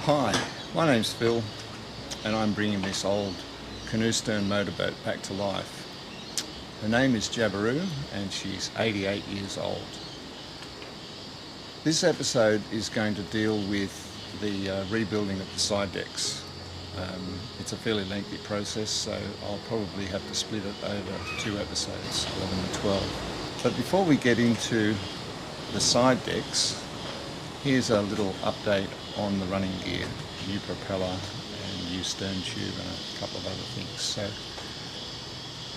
Hi, my name's Phil and I'm bringing this old canoe stern motorboat back to life. Her name is Jabiru and she's 88 years old. This episode is going to deal with the rebuilding of the side decks. It's a fairly lengthy process, so I'll probably have to split it over 2 episodes, 11 and 12. But before we get into the side decks, here's a little update on the running gear, new propeller and new stern tube and a couple of other things. So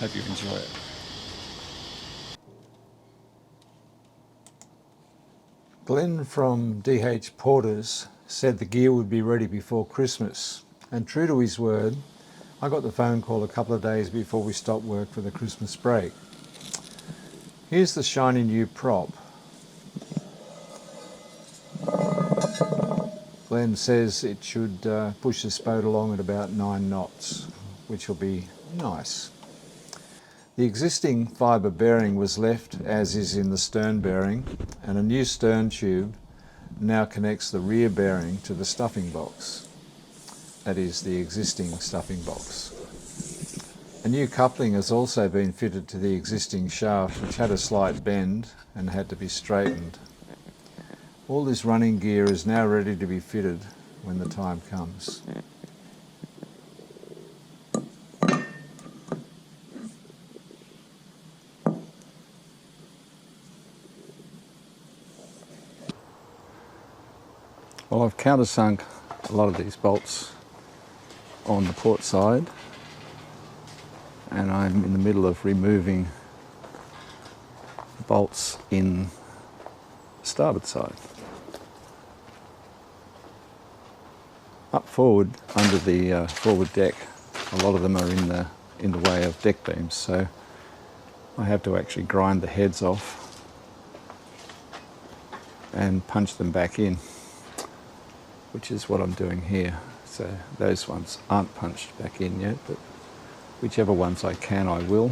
hope you enjoy it. Glenn from DH Porters said the gear would be ready before Christmas, and true to his word, I got the phone call a couple of days before we stopped work for the Christmas break. Here's the shiny new prop. Glenn says it should push this boat along at about 9 knots, which will be nice. The existing fibre bearing was left as is in the stern bearing, and a new stern tube now connects the rear bearing to the stuffing box. That is the existing stuffing box. A new coupling has also been fitted to the existing shaft, which had a slight bend and had to be straightened. All this running gear is now ready to be fitted when the time comes. Well, I've countersunk a lot of these bolts on the port side, and I'm in the middle of removing the bolts in the starboard side. Up forward, under the forward deck, a lot of them are in the way of deck beams, so I have to actually grind the heads off and punch them back in, which is what I'm doing here. So those ones aren't punched back in yet, but whichever ones I can, I will.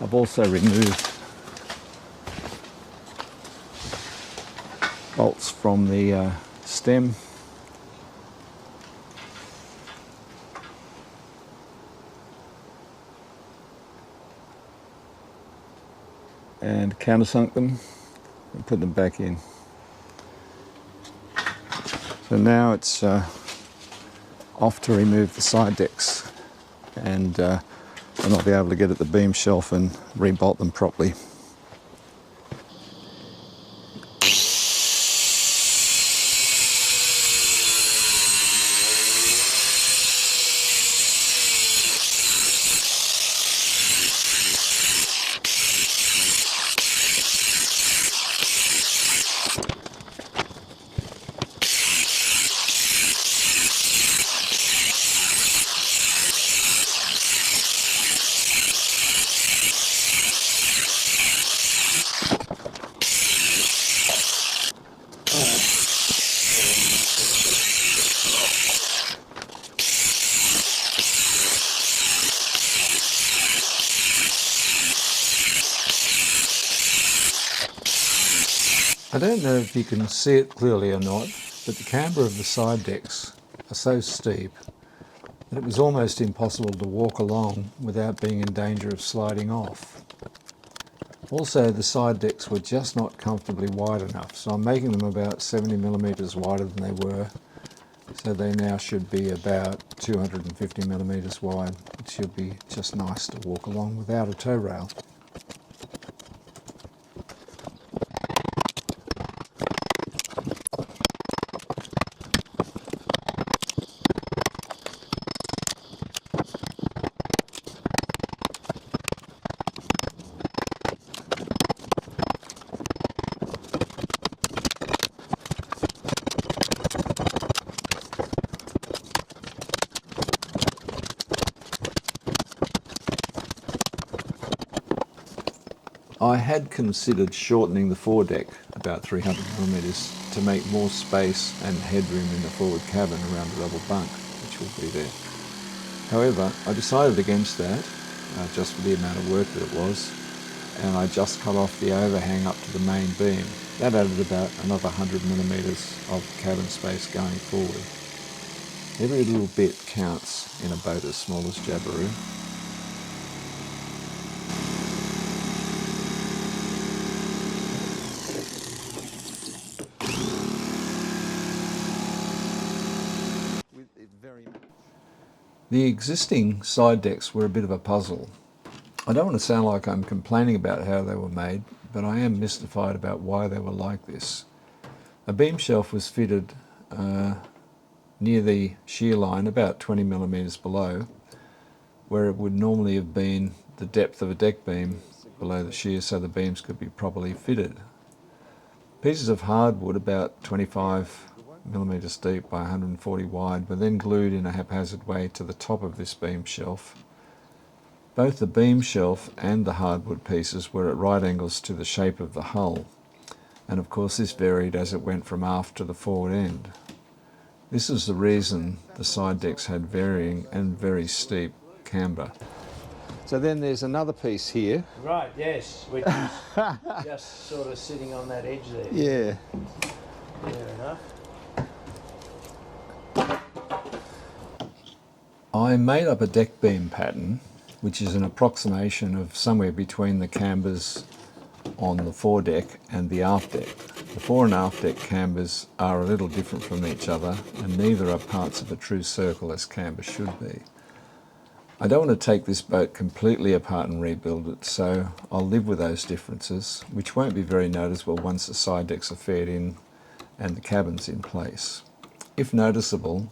I've also removed bolts from the stem and countersunk them and put them back in. So now it's off to remove the side decks, and I'll be able to get at the beam shelf and rebolt them properly. I don't know if you can see it clearly or not, but the camber of the side decks are so steep that it was almost impossible to walk along without being in danger of sliding off. Also, the side decks were just not comfortably wide enough, so I'm making them about 70 millimetres wider than they were, so they now should be about 250 millimetres wide, which should be just nice to walk along without a tow rail. I had considered shortening the foredeck about 300 millimetres to make more space and headroom in the forward cabin around the double bunk, which will be there. However, I decided against that, just for the amount of work that it was, and I just cut off the overhang up to the main beam. That added about another 100 millimetres of cabin space going forward. Every little bit counts in a boat as small as Jabiru. The existing side decks were a bit of a puzzle. I don't want to sound like I'm complaining about how they were made, but I am mystified about why they were like this. A beam shelf was fitted near the shear line, about 20 millimetres below, where it would normally have been the depth of a deck beam below the shear so the beams could be properly fitted. Pieces of hardwood about 25 millimetres deep by 140 wide were then glued in a haphazard way to the top of this beam shelf. Both the beam shelf and the hardwood pieces were at right angles to the shape of the hull, and of course this varied as it went from aft to the forward end. This is the reason the side decks had varying and very steep camber. So then there's another piece here. Right, yes, which is just sort of sitting on that edge there. Yeah. Fair enough. I made up a deck beam pattern, which is an approximation of somewhere between the cambers on the foredeck and the aft deck. The fore and aft deck cambers are a little different from each other, and neither are parts of a true circle as camber should be. I don't want to take this boat completely apart and rebuild it, so I'll live with those differences, which won't be very noticeable once the side decks are fed in and the cabin's in place. If noticeable,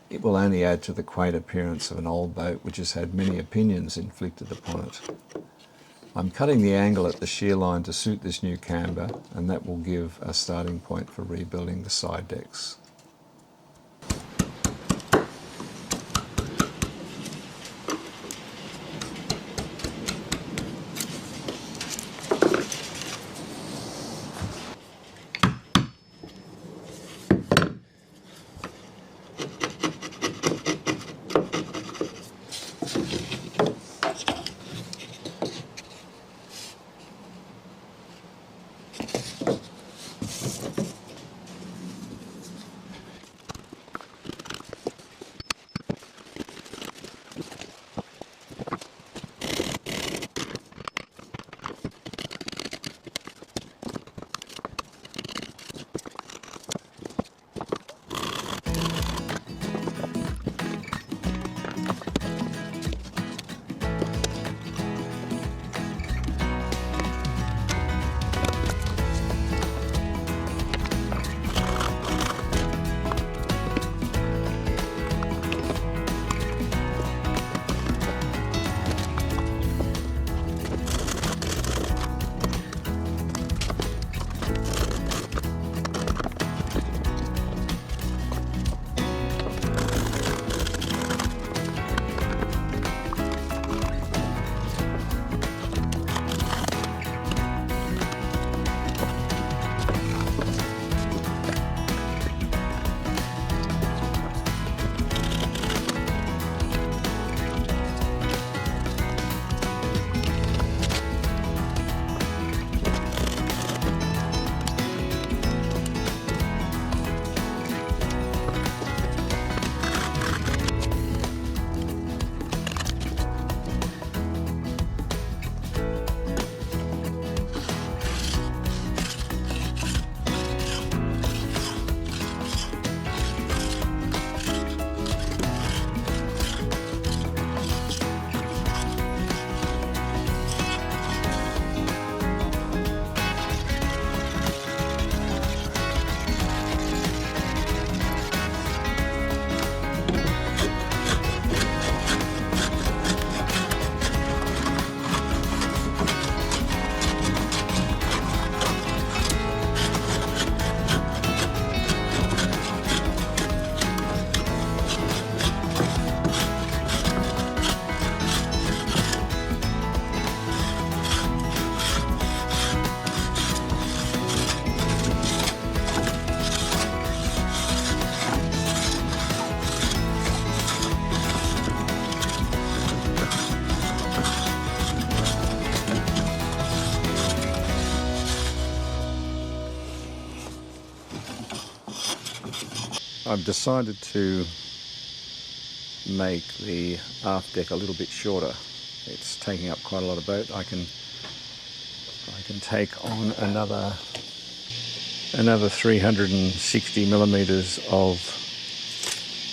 it will only add to the quaint appearance of an old boat which has had many opinions inflicted upon it. I'm cutting the angle at the shear line to suit this new camber, and that will give a starting point for rebuilding the side decks. I've decided to make the aft deck a little bit shorter. It's taking up quite a lot of boat. I can take on another 360 millimeters of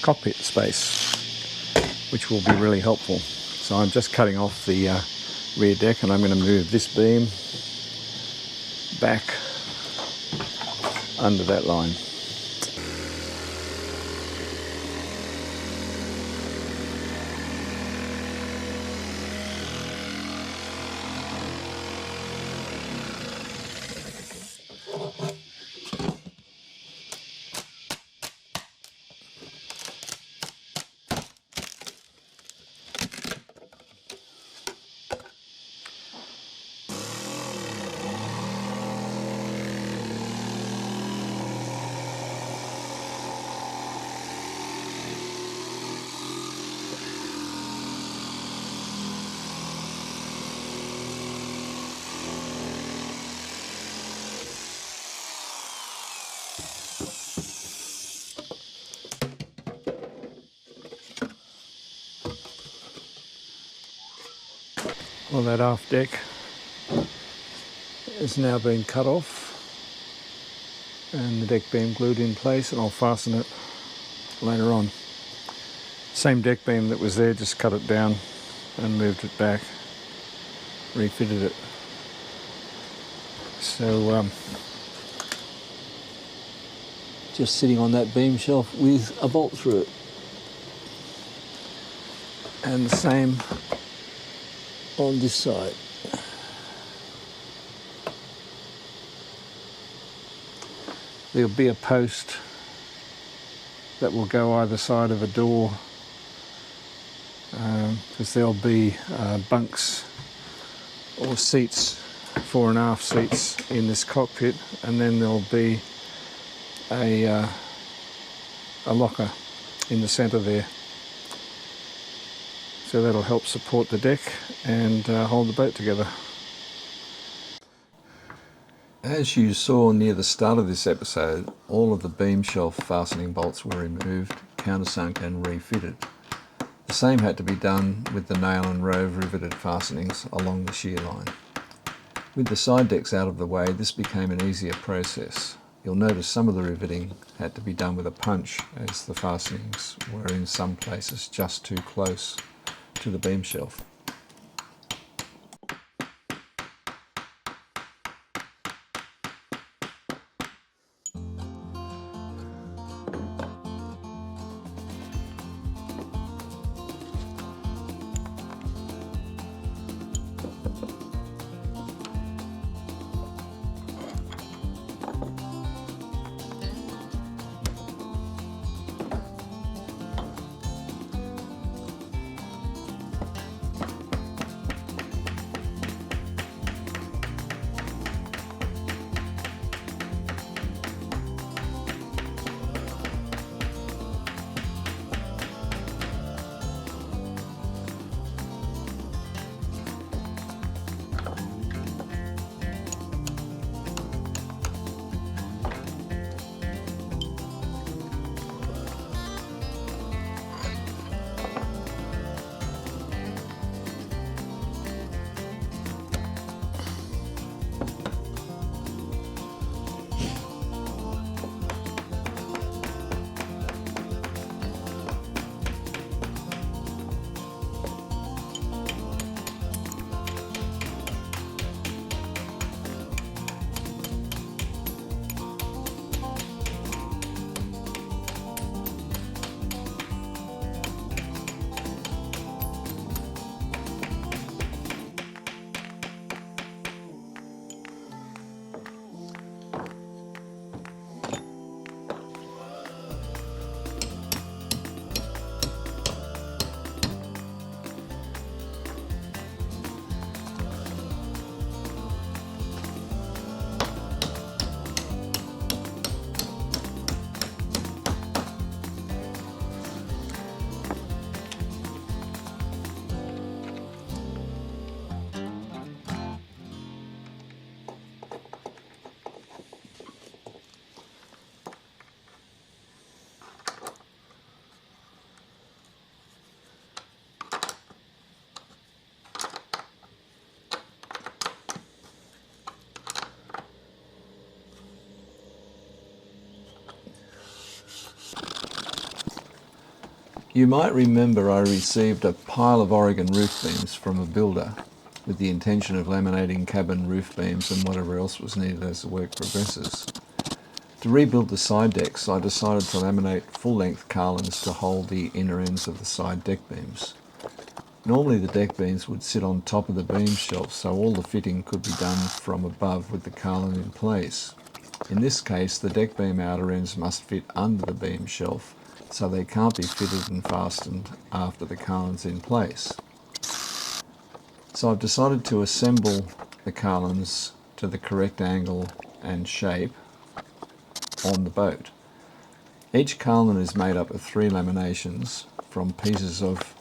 cockpit space, which will be really helpful. So I'm just cutting off the rear deck, and I'm going to move this beam back under that line. Well, that aft deck has now been cut off and the deck beam glued in place, and I'll fasten it later on. Same deck beam that was there, just cut it down and moved it back, refitted it. So just sitting on that beam shelf with a bolt through it. And the same on this side. There'll be a post that will go either side of a door, because there'll be bunks or seats, fore and aft seats in this cockpit, and then there'll be a locker in the centre there. So that'll help support the deck and hold the boat together. As you saw near the start of this episode, all of the beam shelf fastening bolts were removed, countersunk and refitted. The same had to be done with the nail and rove riveted fastenings along the shear line. With the side decks out of the way, this became an easier process. You'll notice some of the riveting had to be done with a punch, as the fastenings were in some places just too close to the beam shelf. You might remember I received a pile of Oregon roof beams from a builder with the intention of laminating cabin roof beams and whatever else was needed as the work progresses. To rebuild the side decks, I decided to laminate full-length carlins to hold the inner ends of the side deck beams. Normally the deck beams would sit on top of the beam shelf, so all the fitting could be done from above with the carlin in place. In this case, the deck beam outer ends must fit under the beam shelf, so they can't be fitted and fastened after the carlin's in place. So I've decided to assemble the carlins to the correct angle and shape on the boat. Each carlin is made up of 3 laminations from pieces of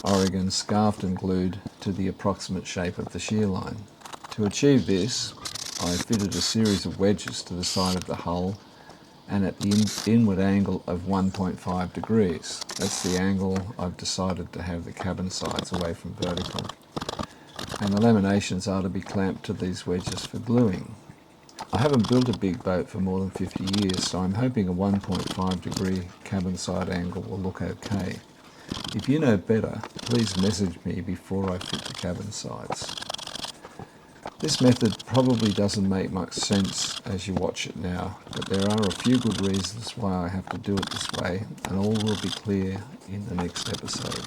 Oregon scarfed and glued to the approximate shape of the shear line. To achieve this, I fitted a series of wedges to the side of the hull and at the inward angle of 1.5 degrees. That's the angle I've decided to have the cabin sides away from vertical. And the laminations are to be clamped to these wedges for gluing. I haven't built a big boat for more than 50 years, so I'm hoping a 1.5 degree cabin side angle will look okay. If you know better, please message me before I fit the cabin sides. This method probably doesn't make much sense as you watch it now, but there are a few good reasons why I have to do it this way, and all will be clear in the next episode.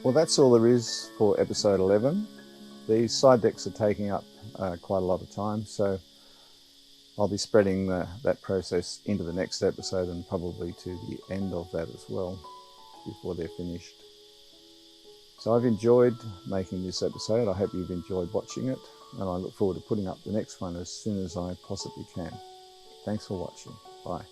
Well, that's all there is for episode 11. These side decks are taking up quite a lot of time, so I'll be spreading that process into the next episode and probably to the end of that as well before they're finished. So I've enjoyed making this episode. I hope you've enjoyed watching it, and I look forward to putting up the next one as soon as I possibly can. Thanks for watching. Bye.